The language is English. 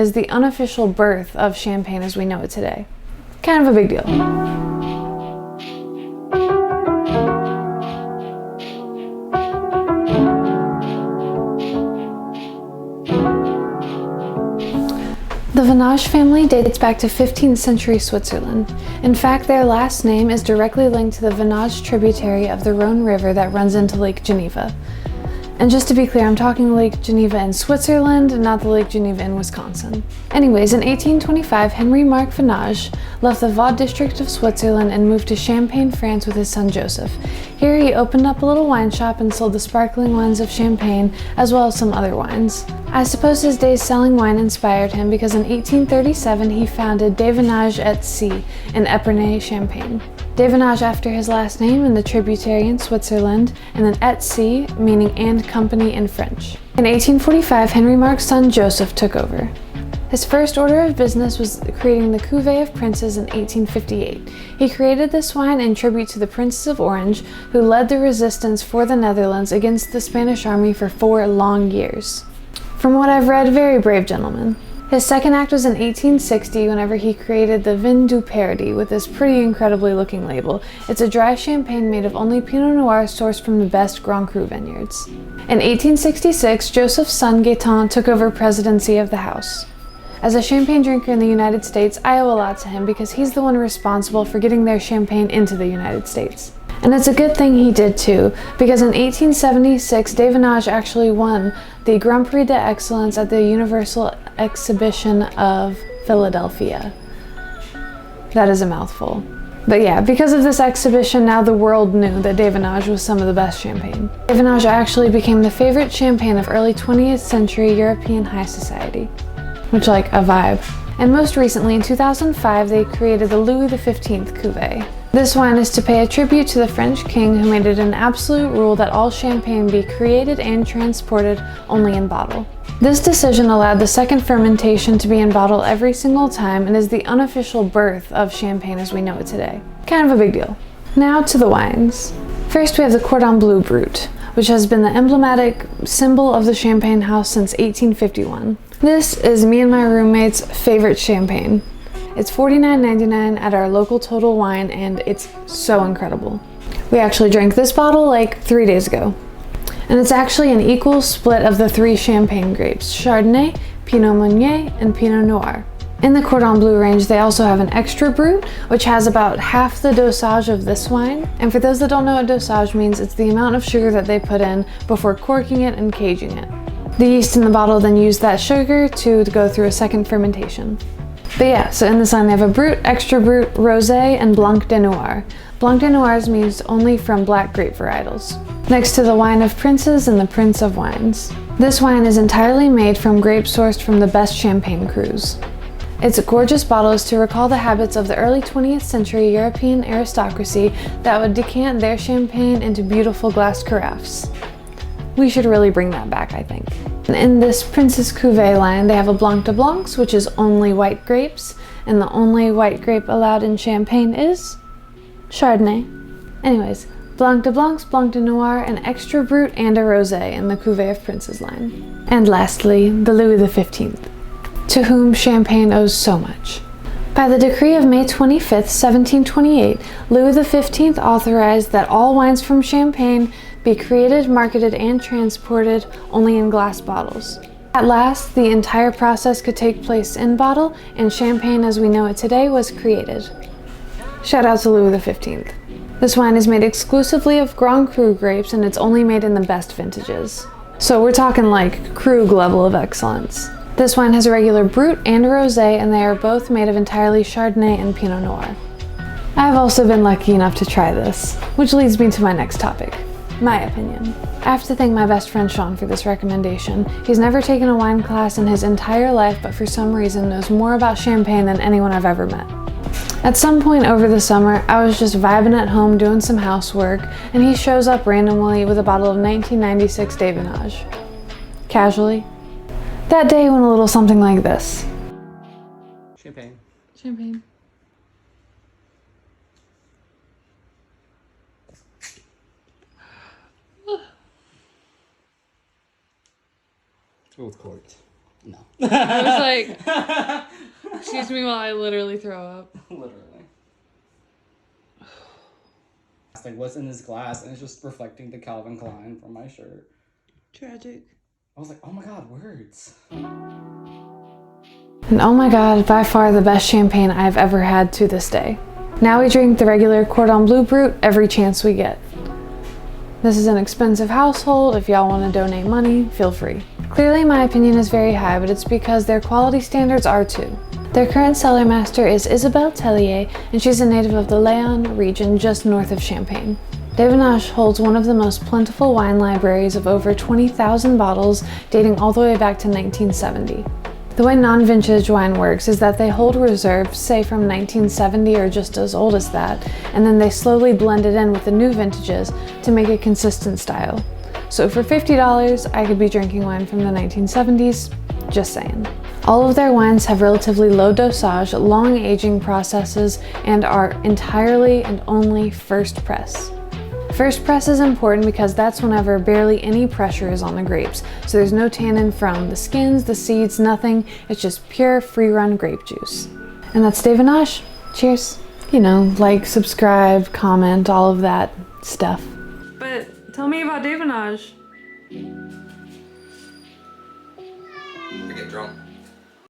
is the unofficial birth of champagne as we know it today. Kind of a big deal. The Venoge family dates back to 15th century Switzerland. In fact, their last name is directly linked to the Venoge tributary of the Rhone River that runs into Lake Geneva. And just to be clear, I'm talking Lake Geneva in Switzerland, not the Lake Geneva in Wisconsin. Anyways, in 1825, Henri-Marc Venoge left the Vaud district of Switzerland and moved to Champagne, France with his son Joseph. Here he opened up a little wine shop and sold the sparkling wines of Champagne, as well as some other wines. I suppose his days selling wine inspired him because in 1837 he founded Des Venoges et Cie in Epernay, Champagne. Des Venoges after his last name in the tributary in Switzerland, and then et Cie meaning and company in French. In 1845, Henri-Marc's son Joseph took over. His first order of business was creating the Cuvée of Princes in 1858. He created this wine in tribute to the Princes of Orange, who led the resistance for the Netherlands against the Spanish army for 4 long years. From what I've read, very brave gentleman. His second act was in 1860 whenever he created the Vin du Paradis with this pretty incredibly looking label. It's a dry champagne made of only Pinot Noir sourced from the best Grand Cru vineyards. In 1866, Joseph's son Gaëtan took over presidency of the house. As a champagne drinker in the United States, I owe a lot to him because he's the one responsible for getting their champagne into the United States. And it's a good thing he did too, because in 1876, Des Venoges actually won the Grand Prix d'Excellence at the Universal Exhibition of Philadelphia. That is a mouthful. But yeah, because of this exhibition, now the world knew that Des Venoges was some of the best champagne. Des Venoges actually became the favorite champagne of early 20th century European high society. Which, like, a vibe. And most recently, in 2005, they created the Louis XV Cuvée. This wine is to pay a tribute to the French king who made it an absolute rule that all champagne be created and transported only in bottle. This decision allowed the second fermentation to be in bottle every single time and is the unofficial birth of champagne as we know it today. Kind of a big deal. Now to the wines. First we have the Cordon Bleu Brut, which has been the emblematic symbol of the Champagne house since 1851. This is me and my roommate's favorite champagne. It's $49.99 at our local Total Wine and it's so incredible. We actually drank this bottle like 3 days ago. And it's actually an equal split of the 3 champagne grapes, Chardonnay, Pinot Meunier, and Pinot Noir. In the Cordon Bleu range, they also have an Extra Brut, which has about half the dosage of this wine. And for those that don't know what dosage means, it's the amount of sugar that they put in before corking it and caging it. The yeast in the bottle then used that sugar to go through a second fermentation. But yeah, so in this line they have a Brut, Extra Brut, Rosé, and Blanc de Noir. Blanc de Noirs means only from black grape varietals. Next to the Wine of Princes and the Prince of Wines. This wine is entirely made from grapes sourced from the best champagne crus. Its gorgeous bottle is to recall the habits of the early 20th century European aristocracy that would decant their champagne into beautiful glass carafes. We should really bring that back, I think. In this Princess Cuvée line, they have a Blanc de Blancs, which is only white grapes, and the only white grape allowed in champagne is Chardonnay. Anyways, Blanc de Blancs, Blanc de Noir, an Extra Brut, and a Rosé in the Cuvée of Princes line. And lastly, the Louis XV, to whom champagne owes so much. By the decree of May 25th, 1728, Louis XV authorized that all wines from Champagne be created, marketed, and transported only in glass bottles. At last, the entire process could take place in bottle, and champagne as we know it today was created. Shout out to Louis XV. This wine is made exclusively of Grand Cru grapes, and it's only made in the best vintages. So we're talking like Krug level of excellence. This wine has a regular Brut and a Rosé, and they are both made of entirely Chardonnay and Pinot Noir. I've also been lucky enough to try this, which leads me to my next topic. My opinion. I have to thank my best friend Sean for this recommendation. He's never taken a wine class in his entire life, but for some reason knows more about champagne than anyone I've ever met. At some point over the summer, I was just vibing at home doing some housework, and he shows up randomly with a bottle of 1996 Des Venoge. Casually. That day went a little something like this. Champagne. Champagne. Old court. No. I was like, excuse me while I literally throw up. Literally. Like, what's in this glass? And it's just reflecting the Calvin Klein from my shirt. Tragic. I was like, oh my god, words. And oh my god, by far the best champagne I've ever had to this day. Now we drink the regular Cordon Bleu Brut every chance we get. This is an expensive household. If y'all want to donate money, feel free. Clearly my opinion is very high, but it's because their quality standards are too. Their current cellar master is Isabelle Tellier, and she's a native of the Léon region just north of Champagne. Venoge holds one of the most plentiful wine libraries of over 20,000 bottles dating all the way back to 1970. The way non-vintage wine works is that they hold reserves, say from 1970 or just as old as that, and then they slowly blend it in with the new vintages to make a consistent style. So for $50, I could be drinking wine from the 1970s, just saying. All of their wines have relatively low dosage, long aging processes, and are entirely and only first press. First press is important because that's whenever barely any pressure is on the grapes, so there's no tannin from the skins, the seeds, nothing. It's just pure free-run grape juice. And that's Venoge. Cheers. You know, like, subscribe, comment, all of that stuff. But tell me about Venoge. I get drunk.